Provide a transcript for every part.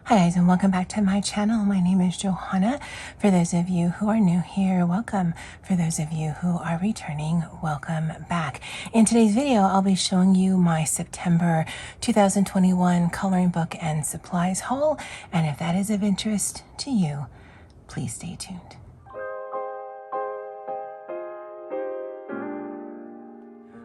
Hi guys, and welcome back to my channel. My name is Johanna. For those of you who are new here, welcome. For those of you who are returning, welcome back. In today's video, I'll be showing you my September 2021 coloring book and supplies haul. And if that is of interest to you, please stay tuned.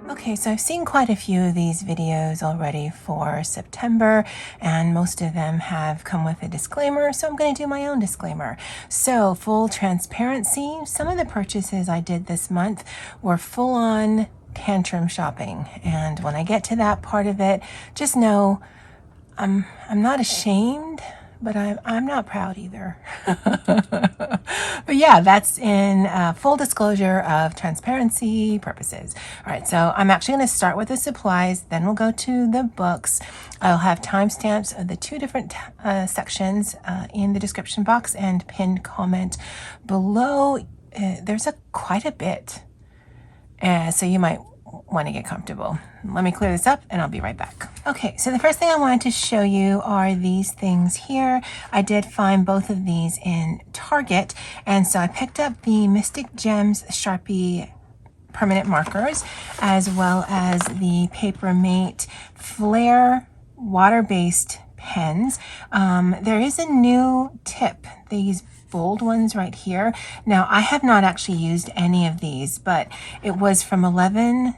Okay, so I've seen quite a few of these videos already for September, and most of them have come with a disclaimer, so I'm going to do my own disclaimer. So, full transparency, some of the purchases I did this month were full-on tantrum shopping, and when I get to that part of it, just know I'm not ashamed, but I'm not proud either. But yeah, that's in full disclosure of transparency purposes. All right, so I'm actually going to start with the supplies, then we'll go to the books. I'll have timestamps of the two different sections in the description box and pinned comment below. There's quite a bit, so you might want to get comfortable. Let me clear this up and I'll be right back. Okay, so the first thing I wanted to show you are these things here. I did find both of these in Target, and so I picked up the Mystic Gems Sharpie permanent markers as well as the Paper Mate Flare water-based pens. There is a new tip, these bold ones right here. Now, I have not actually used any of these, but it was from $11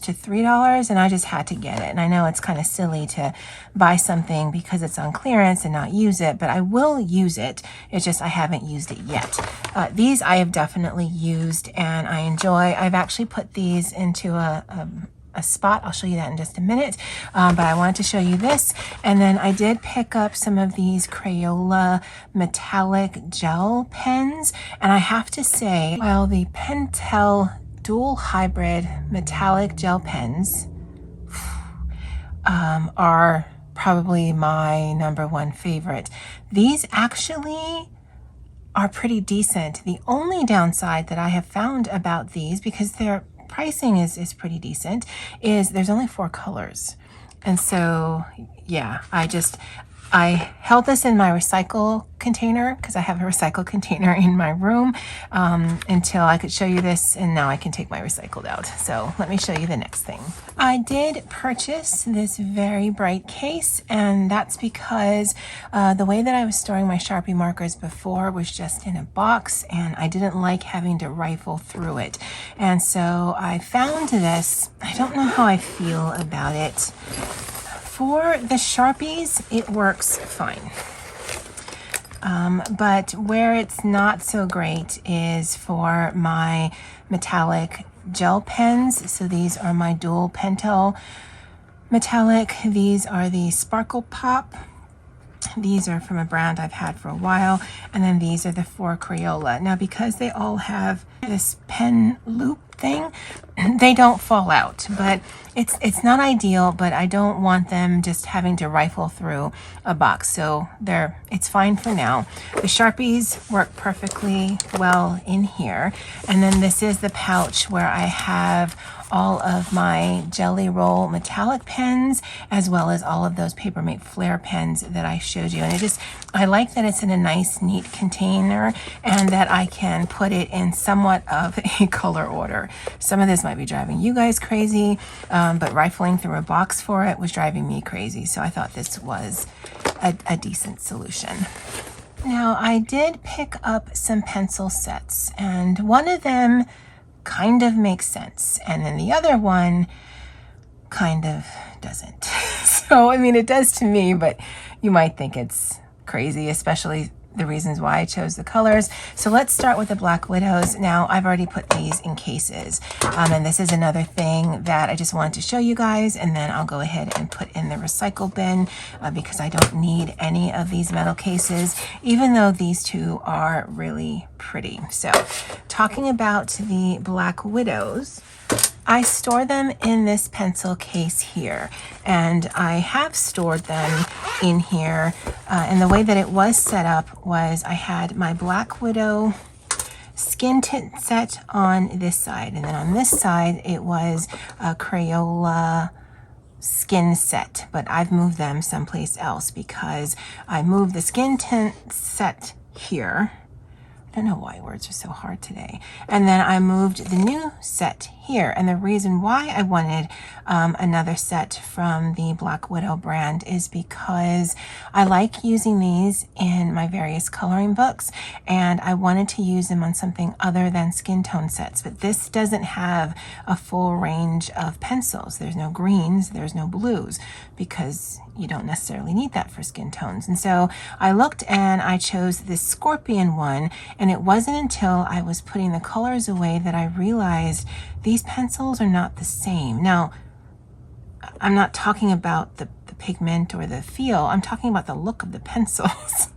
to $3, and I just had to get it. And I know it's kind of silly to buy something because it's on clearance and not use it, but I will use it. It's just I haven't used it yet. These I have definitely used and I enjoy. I've actually put these into a spot. I'll show you that in just a minute, but I wanted to show you this. And then I did pick up some of these Crayola metallic gel pens, and I have to say, while the Pentel dual hybrid metallic gel pens are probably my #1 favorite, these actually are pretty decent. The only downside that I have found about these, because they're pricing is pretty decent, is there's only 4 colors. And so yeah, I held this in my recycle container because I have a recycle container in my room until I could show you this, and now I can take my recycled out. So let me show you the next thing. I did purchase this very bright case, and that's because the way that I was storing my Sharpie markers before was just in a box, and I didn't like having to rifle through it. And so I found this. I don't know how I feel about it. For the Sharpies, it works fine. But where it's not so great is for my metallic gel pens. So these are my dual Pentel metallic. These are the Sparkle Pop. These are from a brand I've had for a while. And then these are the 4 Crayola. Now, because they all have this pen loop thing, they don't fall out, but it's not ideal, but I don't want them just having to rifle through a box, so it's fine for now. The Sharpies work perfectly well in here, and then this is the pouch where I have all of my Jelly Roll metallic pens, as well as all of those Paper Mate Flare pens that I showed you. And I like that it's in a nice, neat container, and that I can put it in somewhat of a color order. Some of this might be driving you guys crazy, but rifling through a box for it was driving me crazy. So I thought this was a decent solution. Now, I did pick up some pencil sets, and one of them kind of makes sense, and then the other one kind of doesn't. So, I mean, it does to me, but you might think it's crazy, especially the reasons why I chose the colors. So let's start with the Black Widows. Now, I've already put these in cases, and this is another thing that I just wanted to show you guys, and then I'll go ahead and put in the recycle bin because I don't need any of these metal cases, even though these two are really pretty. So, talking about the Black Widows, I store them in this pencil case here, and I have stored them in here, and the way that it was set up was I had my Black Widow skin tint set on this side, and then on this side it was a Crayola skin set, but I've moved them someplace else because I moved the skin tint set here. I don't know why words are so hard today. And then I moved the new set here. And the reason why I wanted another set from the Black Widow brand is because I like using these in my various coloring books, and I wanted to use them on something other than skin tone sets. But this doesn't have a full range of pencils. There's no greens, there's no blues, because you don't necessarily need that for skin tones. And so I looked and I chose this scorpion one, and it wasn't until I was putting the colors away that I realized these pencils are not the same. Now, I'm not talking about the pigment or the feel, I'm talking about the look of the pencils.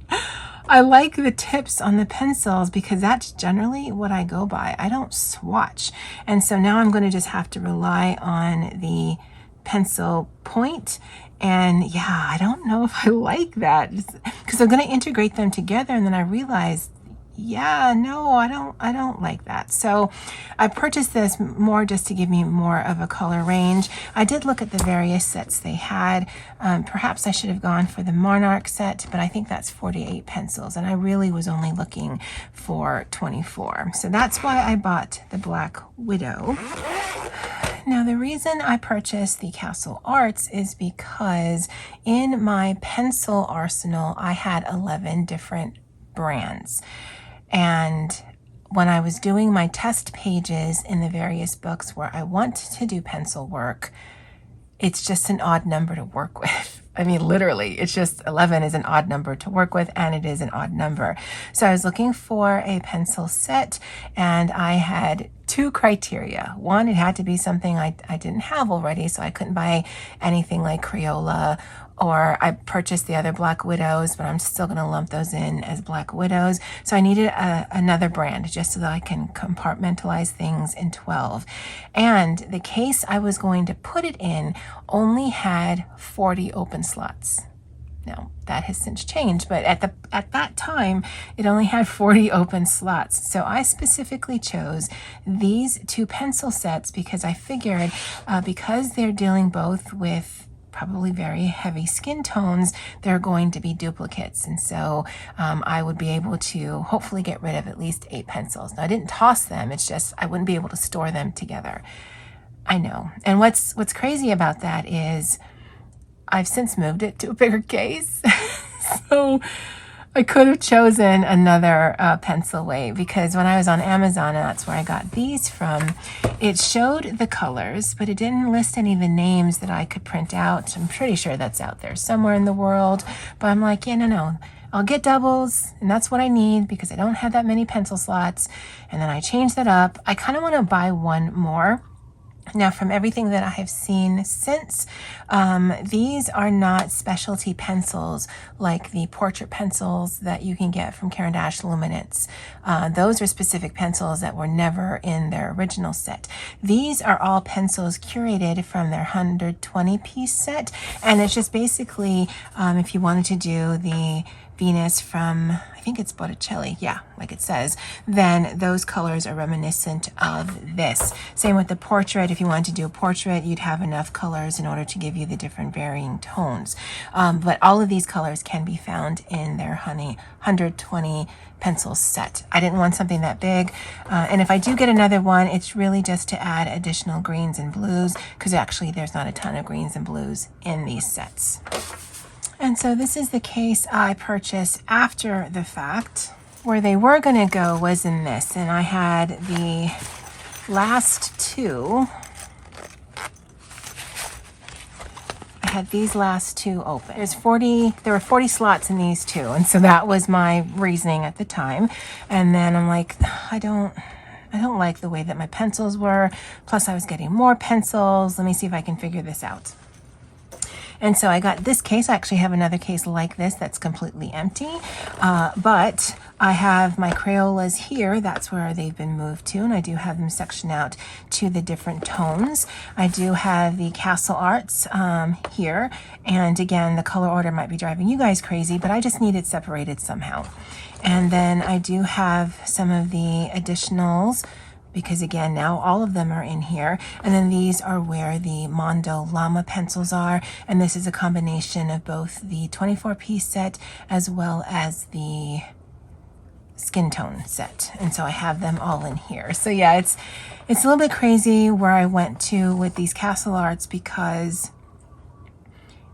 I like the tips on the pencils because that's generally what I go by. I don't swatch. And so now I'm going to just have to rely on the pencil point. And yeah, I don't know if I like that because I'm going to integrate them together, and then I realized, yeah, no, I don't like that. So I purchased this more just to give me more of a color range. I did look at the various sets they had. Perhaps I should have gone for the Monarch set, but I think that's 48 pencils, and I really was only looking for 24. So that's why I bought the Black Widow. Now, the reason I purchased the Castle Arts is because in my pencil arsenal, I had 11 different brands. And when I was doing my test pages in the various books where I want to do pencil work, it's just an odd number to work with. I mean, literally, it's just 11 is an odd number to work with, and it is an odd number. So I was looking for a pencil set, and I had two criteria. One, it had to be something I didn't have already, so I couldn't buy anything like Crayola, or I purchased the other Black Widows, but I'm still going to lump those in as Black Widows. So I needed another brand just so that I can compartmentalize things in 12. And the case I was going to put it in only had 40 open slots. Now, that has since changed, but at that time, it only had 40 open slots. So I specifically chose these two pencil sets because I figured because they're dealing both with probably very heavy skin tones, they're going to be duplicates. And so I would be able to hopefully get rid of at least 8 pencils. Now, I didn't toss them. It's just I wouldn't be able to store them together. I know. And what's crazy about that is I've since moved it to a bigger case. So I could have chosen another pencil weight, because when I was on Amazon, and that's where I got these from, it showed the colors, but it didn't list any of the names that I could print out. I'm pretty sure that's out there somewhere in the world, but I'm like, yeah, no. I'll get doubles, and that's what I need because I don't have that many pencil slots. And then I changed that up. I kind of want to buy one more. Now, from everything that I have seen since, these are not specialty pencils like the portrait pencils that you can get from Caran d'Ache Luminance. Those are specific pencils that were never in their original set. These are all pencils curated from their 120-piece set, and it's just basically, if you wanted to do the Venus from, I think it's Botticelli, yeah, like it says, then those colors are reminiscent of this. Same with the portrait. If you wanted to do a portrait, you'd have enough colors in order to give you the different varying tones. But all of these colors can be found in their 120 pencil set. I didn't want something that big. And if I do get another one, it's really just to add additional greens and blues, because actually there's not a ton of greens and blues in these sets. And so this is the case I purchased after the fact. Where they were going to go was in this, and I had the last two. I had these last two open. There were 40 slots in these two, and so that was my reasoning at the time. And then I'm like, I don't like the way that my pencils were. Plus I was getting more pencils. Let me see if I can figure this out. And so I got this case. I actually have another case like this that's completely empty, but I have my Crayolas here. That's where they've been moved to, and I do have them sectioned out to the different tones. I do have the Castle Arts here, and again, the color order might be driving you guys crazy, but I just need it separated somehow. And then I do have some of the additionals because again, now all of them are in here. And then these are where the Mondo Llama pencils are. And this is a combination of both the 24-piece set as well as the skin tone set. And so I have them all in here. So yeah, it's a little bit crazy where I went to with these Castle Arts, because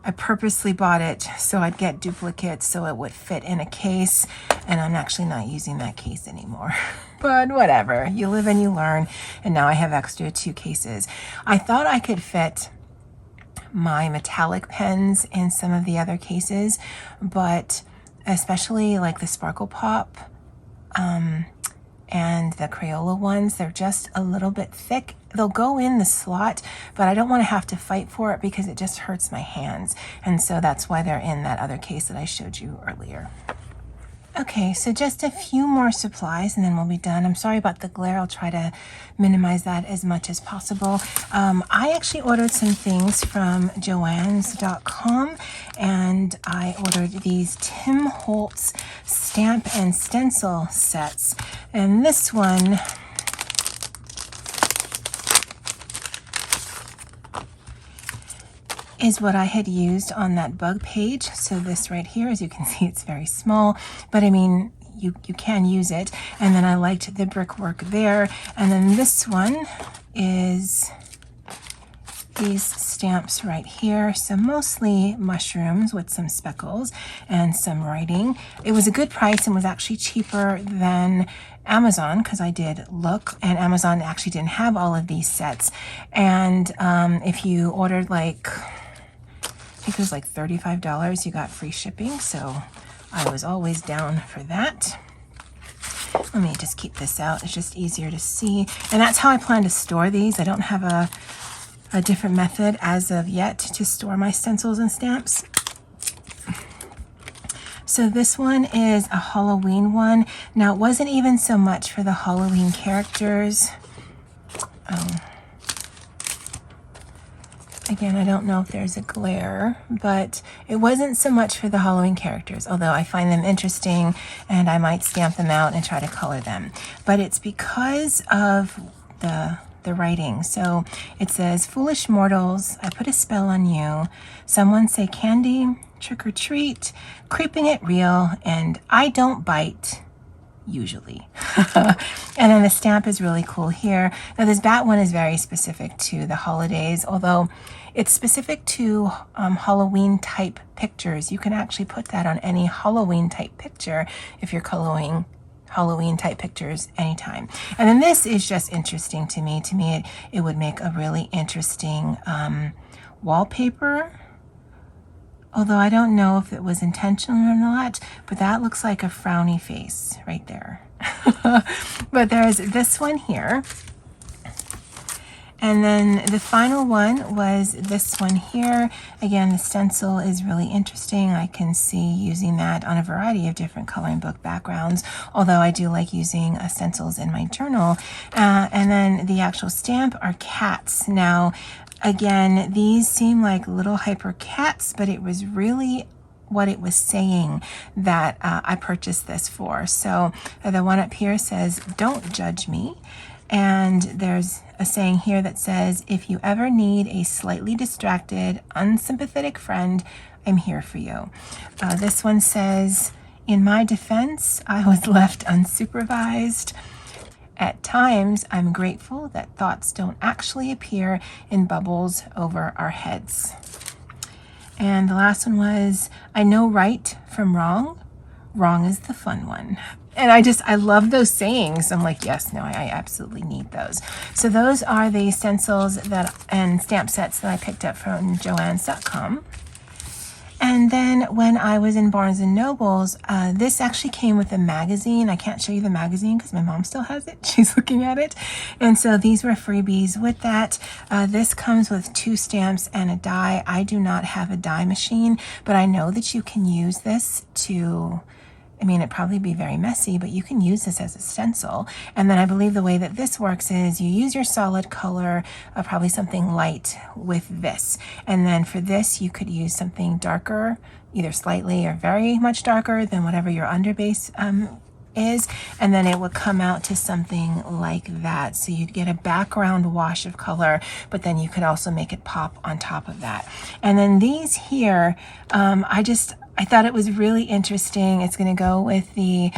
I purposely bought it so I'd get duplicates so it would fit in a case, and I'm actually not using that case anymore. But whatever, you live and you learn, and now I have extra 2 cases. I thought I could fit my metallic pens in some of the other cases, but especially like the Sparkle Pop and the Crayola ones, they're just a little bit thick. They'll go in the slot, but I don't want to have to fight for it because it just hurts my hands. And so that's why they're in that other case that I showed you earlier. Okay, so just a few more supplies and then we'll be done. I'm sorry about the glare. I'll try to minimize that as much as possible. I actually ordered some things from Joann's.com, and I ordered these Tim Holtz stamp and stencil sets. And this one is what I had used on that bug page. So this right here, as you can see, it's very small, but I mean, you can use it. And then I liked the brickwork there. And then this one is these stamps right here. So mostly mushrooms with some speckles and some writing. It was a good price and was actually cheaper than Amazon, because I did look, and Amazon actually didn't have all of these sets. And if you ordered like, I think it was like $35, you got free shipping. So I was always down for that. Let me just keep this out. It's just easier to see. And that's how I plan to store these. I don't have a different method as of yet to store my stencils and stamps. So this one is a Halloween one. Now it wasn't even so much for the Halloween characters. Again, I don't know if there's a glare, but it wasn't so much for the Halloween characters, although I find them interesting and I might stamp them out and try to color them. But it's because of the writing. So it says, "Foolish mortals, I put a spell on you. Someone say candy, trick or treat, creeping it real, and I don't bite. Usually." And then the stamp is really cool here. Now this bat one is very specific to the holidays, although it's specific to Halloween type pictures. You can actually put that on any Halloween type picture if you're coloring Halloween type pictures anytime. And then this is just interesting to me. To me, it would make a really interesting wallpaper. Although I don't know if it was intentional or not, but that looks like a frowny face right there. But there's this one here. And then the final one was this one here. Again, the stencil is really interesting. I can see using that on a variety of different coloring book backgrounds, although I do like using stencils in my journal. And then the actual stamp are cats. Now, again, these seem like little hyper cats, but it was really what it was saying that I purchased this for. So the one up here says, "Don't judge me." And there's a saying here that says, "If you ever need a slightly distracted, unsympathetic friend, I'm here for you." This one says, "In my defense, I was left unsupervised. At times, I'm grateful that thoughts don't actually appear in bubbles over our heads." And the last one was, "I know right from wrong. Wrong is the fun one." And I love those sayings. I'm like, yes, no, I absolutely need those. So those are the stencils and stamp sets that I picked up from Joann's.com. And then when I was in Barnes & Noble's, this actually came with a magazine. I can't show you the magazine because my mom still has it. She's looking at it. And so these were freebies with that. This comes with 2 stamps and a die. I do not have a die machine, but I know that you can use this to, I mean, it'd probably be very messy, but you can use this as a stencil. And then I believe the way that this works is you use your solid color, probably something light with this. And then for this, you could use something darker, either slightly or very much darker than whatever your underbase is, and then it would come out to something like that. So you'd get a background wash of color, but then you could also make it pop on top of that. And then these here, I thought it was really interesting. It's going to go with the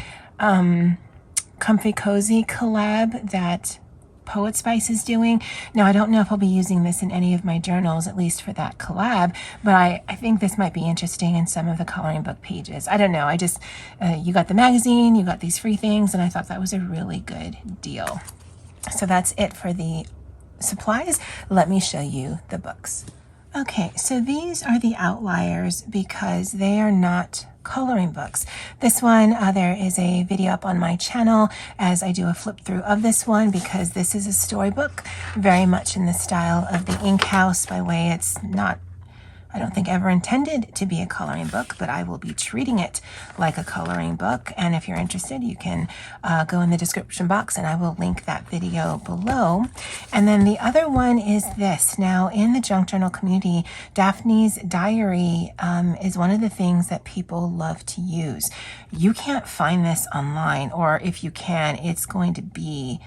Comfy Cozy collab that Poet Spice is doing. Now, I don't know if I'll be using this in any of my journals, at least for that collab, but I think this might be interesting in some of the coloring book pages. I don't know. I just, you got the magazine, you got these free things, and I thought that was a really good deal. So that's it for the supplies. Let me show you the books. Okay, so these are the outliers because they are not coloring books. This one, there is a video up on my channel as I do a flip through of this one because this is a storybook, very much in the style of the Ink House by way it's not, I don't think ever intended to be a coloring book, but I will be treating it like a coloring book. And if you're interested, you can go in the description box and I will link that video below. And then the other one is this. Now, in the junk journal community, Daphne's Diary is one of the things that people love to use. You can't find this online, or if you can, it's going to be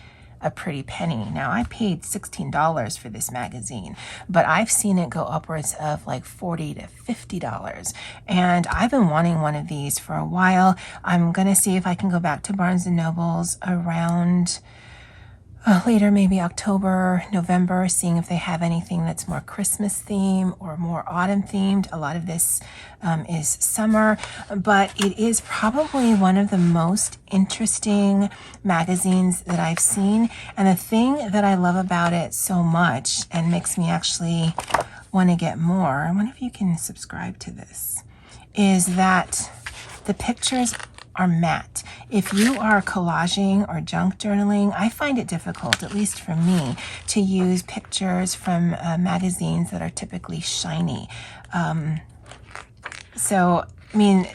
a pretty penny. Now, I paid $16 for this magazine, but I've seen it go upwards of like $40 to $50. And I've been wanting one of these for a while. I'm gonna see if I can go back to Barnes & Noble's around later, maybe October, November, seeing if they have anything that's more Christmas theme or more autumn themed. A lot of this is summer, but it is probably one of the most interesting magazines that I've seen. And the thing that I love about it so much and makes me actually want to get more, I wonder if you can subscribe to this, is that the pictures are matte. If you are collaging or junk journaling, I find it difficult, at least for me, to use pictures from magazines that are typically shiny. So, I mean,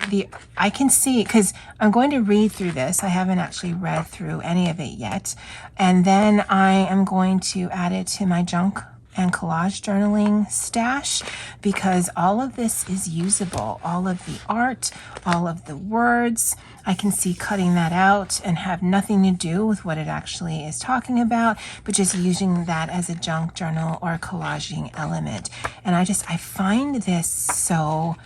I can see, because I'm going to read through this. I haven't actually read through any of it yet. And then I am going to add it to my junk and collage journaling stash because all of this is usable. All of the art, all of the words, I can see cutting that out and have nothing to do with what it actually is talking about, but just using that as a junk journal or a collaging element. And I find this so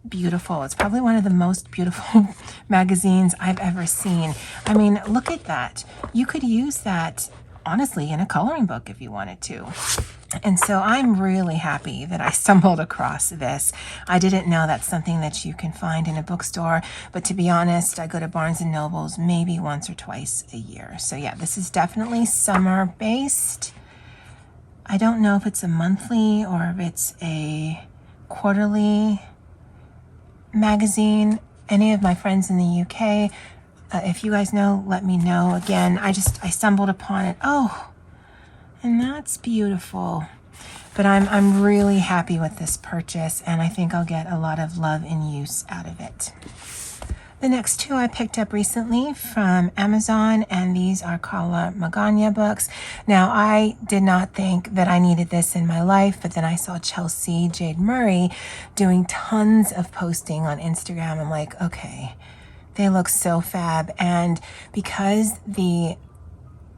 beautiful. It's probably one of the most beautiful magazines I've ever seen. I mean, look at that. You could use that honestly in a coloring book if you wanted to. And so I'm really happy that I stumbled across this. I didn't know that's something that you can find in a bookstore, but to be honest, I go to Barnes & Noble's maybe once or twice a year. So yeah, this is definitely summer based. I don't know if it's a monthly or if it's a quarterly magazine. Any of my friends in the UK, if you guys know, let me know. Again, I stumbled upon it. Oh, and that's beautiful. But I'm really happy with this purchase, and I think I'll get a lot of love and use out of it. The next two I picked up recently from Amazon, and these are Carla Magana books. Now, I did not think that I needed this in my life, but then I saw Chelsea Jade Murray doing tons of posting on Instagram. I'm like, okay, they look so fab. And because the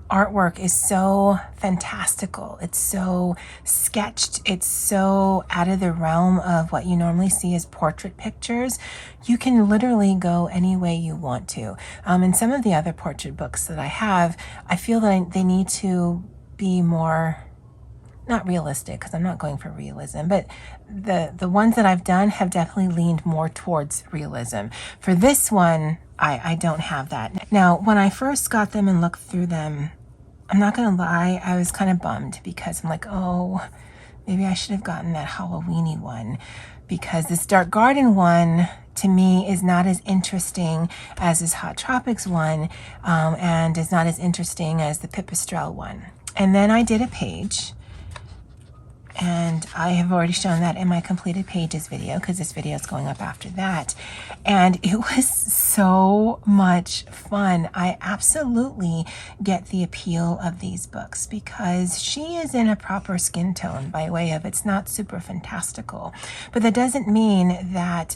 artwork is so fantastical, it's so sketched, it's so out of the realm of what you normally see as portrait pictures, you can literally go any way you want to. And some of the other portrait books that I have, I feel that they need to be more, not realistic, because I'm not going for realism, but the ones that I've done have definitely leaned more towards realism. For this one, I don't have that. Now, when I first got them and looked through them, I'm not gonna lie, I was kind of bummed because I'm like, oh, maybe I should have gotten that Halloween-y one, because this Dark Garden one to me is not as interesting as this Hot Tropics one, and is not as interesting as the Pipistrelle one. And then I did a page, and I have already shown that in my completed pages video because this video is going up after that. And it was so much fun. I absolutely get the appeal of these books because she is in a proper skin tone by way of it's not super fantastical. But that doesn't mean that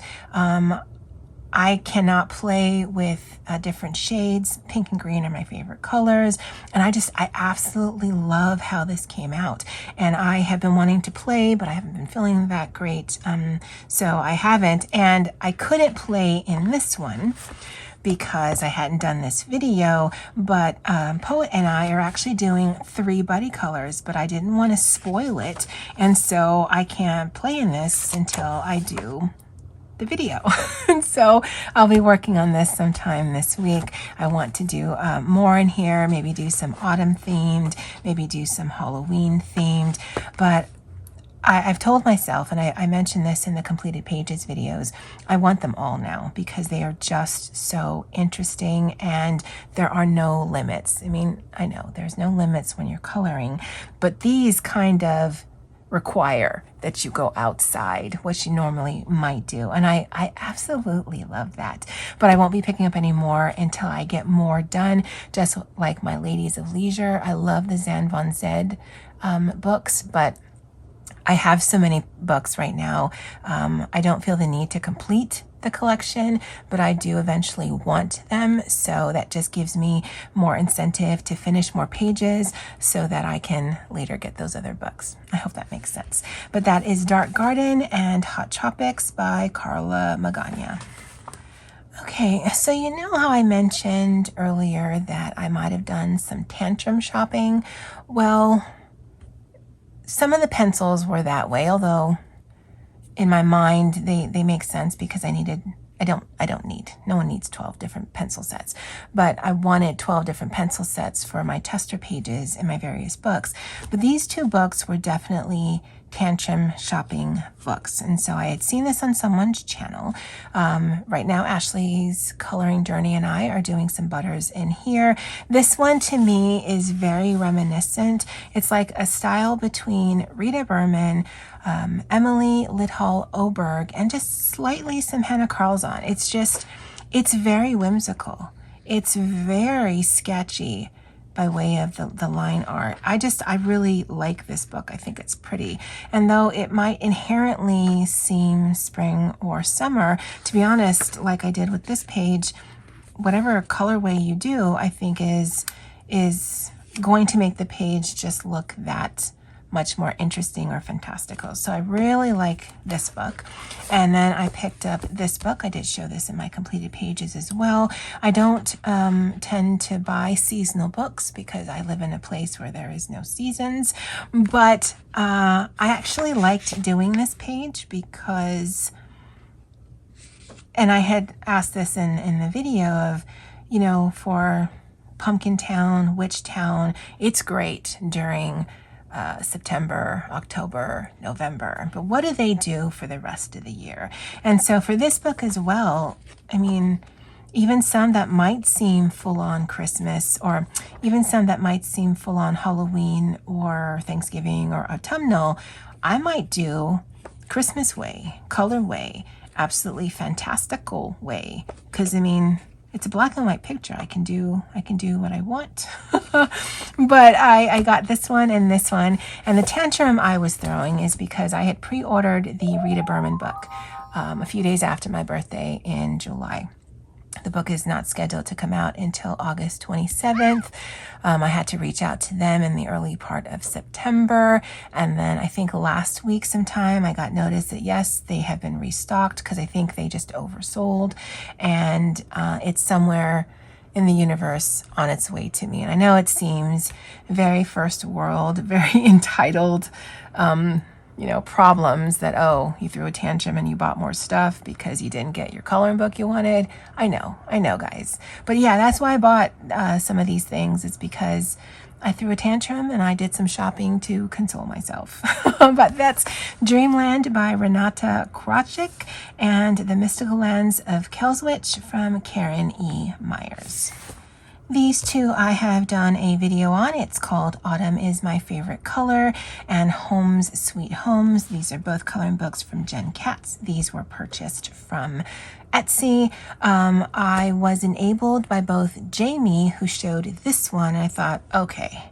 I cannot play with different shades. Pink and green are my favorite colors. And I absolutely love how this came out. And I have been wanting to play, but I haven't been feeling that great. So I haven't. And I couldn't play in this one because I hadn't done this video, but Poet and I are actually doing 3 buddy colors, but I didn't want to spoil it. And so I can't play in this until I do the video. And so I'll be working on this sometime this week. I want to do more in here, maybe do some autumn themed, maybe do some Halloween themed, but I've told myself, and I mentioned this in the completed pages videos, I want them all now because they are just so interesting and there are no limits. I mean, I know there's no limits when you're coloring, but these kind of require that you go outside, which you normally might do. And I absolutely love that. But I won't be picking up any more until I get more done, just like my Ladies of Leisure. I love the Zan Von Zed books, but I have so many books right now. I don't feel the need to complete the collection, but I do eventually want them. So that just gives me more incentive to finish more pages so that I can later get those other books. I hope that makes sense. But that is Dark Garden and Hot Tropics by Carla Magana. Okay, so you know how I mentioned earlier that I might have done some tantrum shopping? Well, some of the pencils were that way, although in my mind they make sense because no one needs 12 different pencil sets, but I wanted 12 different pencil sets for my tester pages in my various books. But these 2 books were definitely tantrum shopping books. And so I had seen this on someone's channel. Right now, Ashley's Coloring Journey and I are doing some butters in here. This one to me is very reminiscent. It's like a style between Rita Berman, Emily Lidhall Oberg, and just slightly some Hannah Carlzon. It's very whimsical. It's very sketchy by way of the line art. I really like this book. I think it's pretty. And though it might inherently seem spring or summer, to be honest, like I did with this page, whatever colorway you do, I think is going to make the page just look that much more interesting or fantastical. So I really like this book. And then I picked up this book. I did show this in my completed pages as well. I don't tend to buy seasonal books because I live in a place where there is no seasons. But I actually liked doing this page because, and I had asked this in the video of, you know, for Pumpkin Town, Witch Town, it's great during September, October, November. But what do they do for the rest of the year? And so for this book as well, I mean, even some that might seem full on Christmas, or even some that might seem full on Halloween or Thanksgiving or autumnal, I might do Christmas way, color way, absolutely fantastical way. Because I mean, it's a black and white picture. I can do what I want. But I got this one and this one. And the tantrum I was throwing is because I had pre-ordered the Rita Berman book a few days after my birthday in July. The book is not scheduled to come out until August 27th. I had to reach out to them in the early part of September. And then I think last week sometime I got notice that yes, they have been restocked because I think they just oversold. And it's somewhere in the universe on its way to me. And I know it seems very first world, very entitled, problems that, oh, you threw a tantrum and you bought more stuff because you didn't get your coloring book you wanted. I know, guys. But yeah, that's why I bought some of these things. It's because I threw a tantrum and I did some shopping to console myself. But that's Dreamland by Renata Krawczyk and The Mystical Lands of Kelswitch from Karen E. Myers. These 2 I have done a video on. It's called Autumn is My Favorite Color and Homes Sweet Homes. These are both coloring books from Jen Katz. These were purchased from Etsy. I was enabled by both Jamie, who showed this one, and I thought, okay,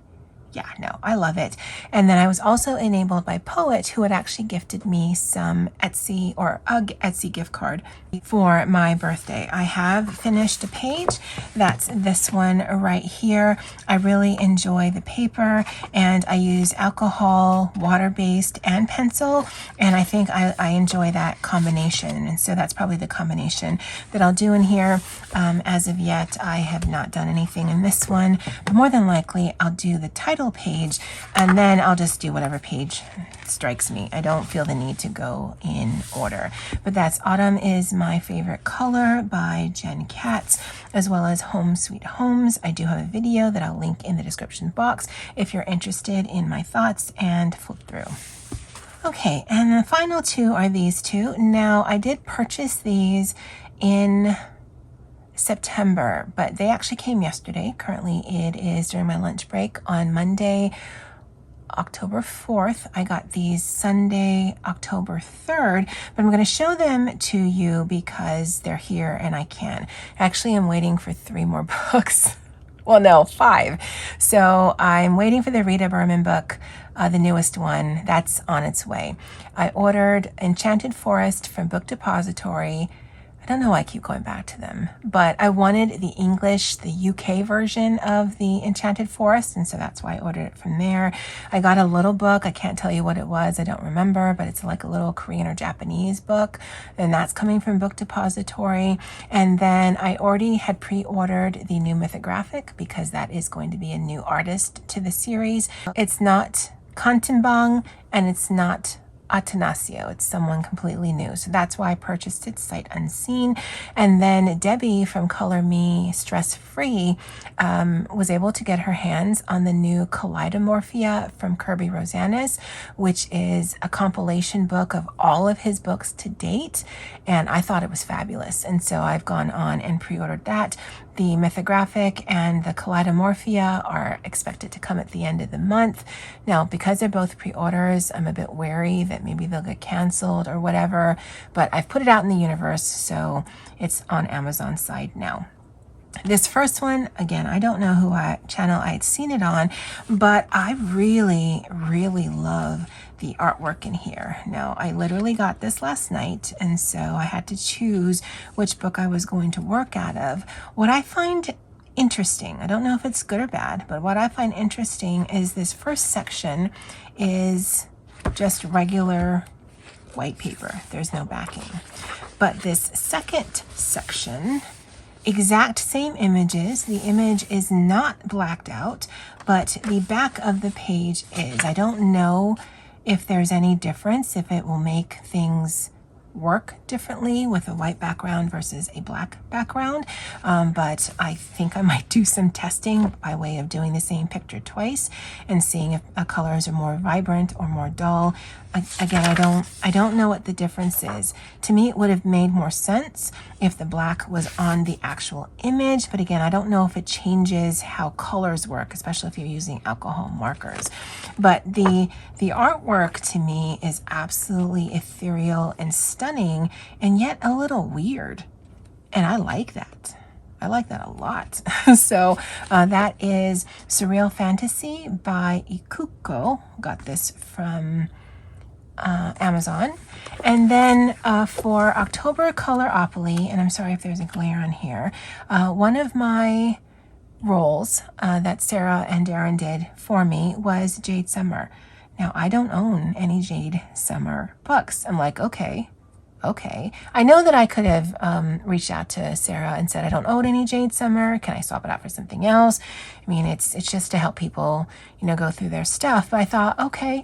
yeah, no, I love it. And then I was also enabled by Poet, who had actually gifted me some Etsy or a Etsy gift card for my birthday. I have finished a page. That's this one right here. I really enjoy the paper, and I use alcohol, water-based, and pencil, and I think I enjoy that combination. And so that's probably the combination that I'll do in here. As of yet, I have not done anything in this one, but more than likely I'll do the title page, and then I'll just do whatever page strikes me. I don't feel the need to go in order. But that's Autumn is My Favorite Color by Jen Katz, as well as Home Sweet Homes. I do have a video that I'll link in the description box if you're interested in my thoughts and flip through. Okay, and the final two are these two. Now, I did purchase these in September, but they actually came yesterday. Currently, it is during my lunch break on Monday, October 4th. I got these Sunday, October 3rd, but I'm going to show them to you because they're here and I can. Actually, I'm waiting for 3 more books. Well, no, 5. So I'm waiting for the Rita Berman book, the newest one. That's on its way. I ordered Enchanted Forest from Book Depository. I don't know why I keep going back to them, but I wanted the English, the UK version of the Enchanted Forest, and so that's why I ordered it from there. I got a little book. I can't tell you what it was. I don't remember, but it's like a little Korean or Japanese book, and that's coming from Book Depository. And then I already had pre-ordered the new mythographic because that is going to be a new artist to the series. It's not Kantenbang, and it's not Atanasio. It's someone completely new. So that's why I purchased it sight unseen. And then Debbie from Color Me Stress Free was able to get her hands on the new Kaleidomorphia from Kirby Rosanes, which is a compilation book of all of his books to date. And I thought it was fabulous. And so I've gone on and pre-ordered that. The mythographic and the Kaleidomorphia are expected to come at the end of the month. Now, because they're both pre-orders, I'm a bit wary that maybe they'll get canceled or whatever, but I've put it out in the universe, so it's on Amazon's side now. This first one, again, I don't know who channel I had seen it on, but I really, really love the artwork in here. Now, I literally got this last night, and so I had to choose which book I was going to work out of. What I find interesting, I don't know if it's good or bad, but what I find interesting is this first section is just regular white paper. There's no backing. But this second section, exact same images. The image is not blacked out, but the back of the page is. I don't know if there's any difference, if it will make things work differently with a white background versus a black background, but I think I might do some testing by way of doing the same picture twice and seeing if colors are more vibrant or more dull. Again, I don't know what the difference is. To me, it would have made more sense if the black was on the actual image, but again, I don't know if it changes how colors work, especially if you're using alcohol markers. But the artwork to me is absolutely ethereal and stunning, and yet a little weird, and I like that. I like that a lot. So that is Surreal Fantasy by Ikuko. Got this from Amazon. And then for October Coloropoly, and I'm sorry if there's a glare on here, one of my rolls that Sarah and Darren did for me was Jade Summer. Now, I don't own any Jade Summer books. I'm like, okay. I know that I could have reached out to Sarah and said, I don't own any Jade Summer. Can I swap it out for something else? I mean, it's just to help people, go through their stuff. But I thought, okay.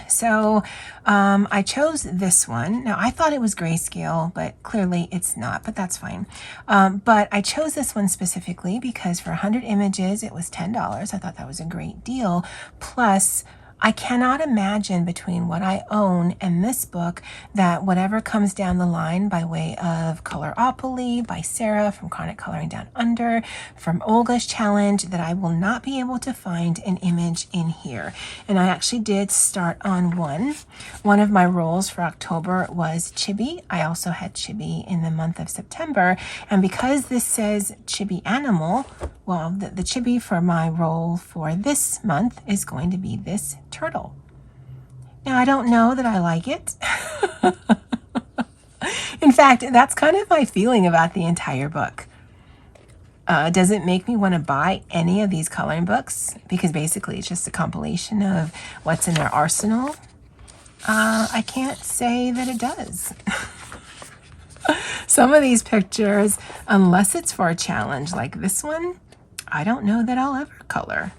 So I chose this one. Now, I thought it was grayscale, but clearly it's not, but that's fine. But I chose this one specifically because for 100 images, it was $10. I thought that was a great deal. Plus, I cannot imagine between what I own and this book that whatever comes down the line by way of Coloropoly by Sarah from Chronic Coloring Down Under, from Olga's challenge, that I will not be able to find an image in here. And I actually did start on one. One of my rolls for October was Chibi. I also had Chibi in the month of September. And because this says Chibi Animal, well, the chibi for my roll for this month is going to be this turtle. Now, I don't know that I like it. In fact, that's kind of my feeling about the entire book. Does it make me want to buy any of these coloring books? Because basically it's just a compilation of what's in their arsenal. I can't say that it does. Some of these pictures, unless it's for a challenge like this one, I don't know that I'll ever color.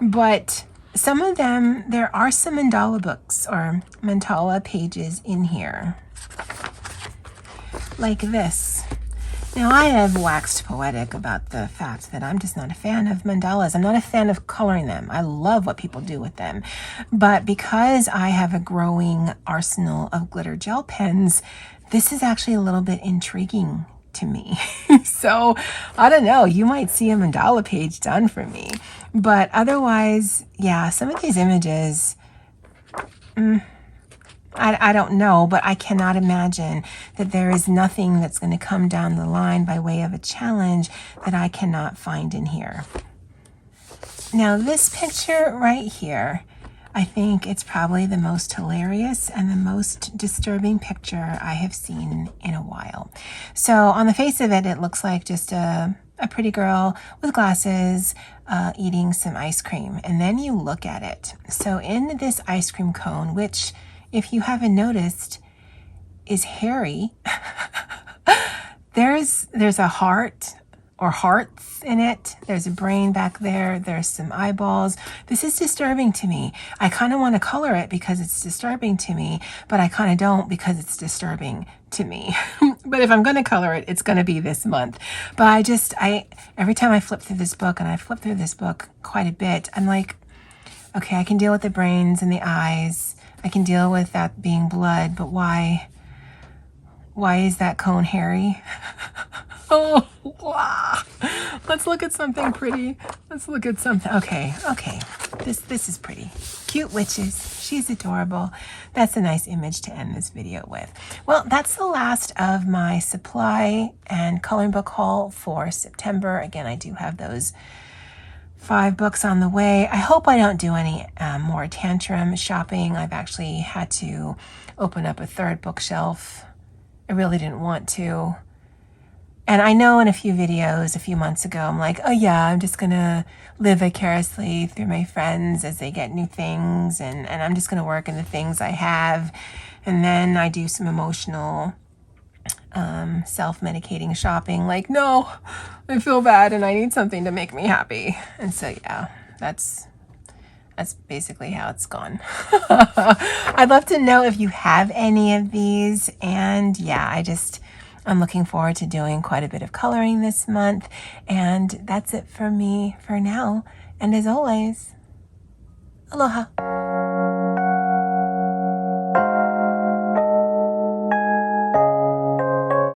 But some of them, there are some mandala books or mandala pages in here. Like this. Now, I have waxed poetic about the fact that I'm just not a fan of mandalas. I'm not a fan of coloring them. I love what people do with them. But because I have a growing arsenal of glitter gel pens, this is actually a little bit intriguing to me. So, I don't know. You might see a mandala page done for me. But otherwise, yeah, some of these images... I don't know, but I cannot imagine that there is nothing that's going to come down the line by way of a challenge that I cannot find in here. Now, this picture right here, I think it's probably the most hilarious and the most disturbing picture I have seen in a while. So on the face of it, it looks like just a pretty girl with glasses eating some ice cream. And then you look at it. So in this ice cream cone, which... if you haven't noticed, is hairy. There's a heart or hearts in it. There's a brain back there. There's some eyeballs. This is disturbing to me. I kind of want to color it because it's disturbing to me, but I kind of don't because it's disturbing to me. But if I'm going to color it, it's going to be this month. But every time I flip through this book, and I flip through this book quite a bit, I'm like, okay, I can deal with the brains and the eyes. I can deal with that being blood, but why is that cone hairy? Oh, wow. Let's look at something pretty. Let's look at something. Okay. This is pretty. Cute witches. She's adorable. That's a nice image to end this video with. Well, that's the last of my supply and coloring book haul for September. Again, I do have those 5 books on the way. I hope I don't do any more tantrum shopping. I've actually had to open up a 3rd bookshelf. I really didn't want to. And I know in a few videos a few months ago, I'm like, oh yeah, I'm just gonna live vicariously through my friends as they get new things, and I'm just gonna work in the things I have. And then I do some emotional self-medicating shopping, like, no, I feel bad and I need something to make me happy. And so yeah, that's basically how it's gone. I'd love to know if you have any of these. And yeah, I'm looking forward to doing quite a bit of coloring this month. And that's it for me for now. And as always, aloha.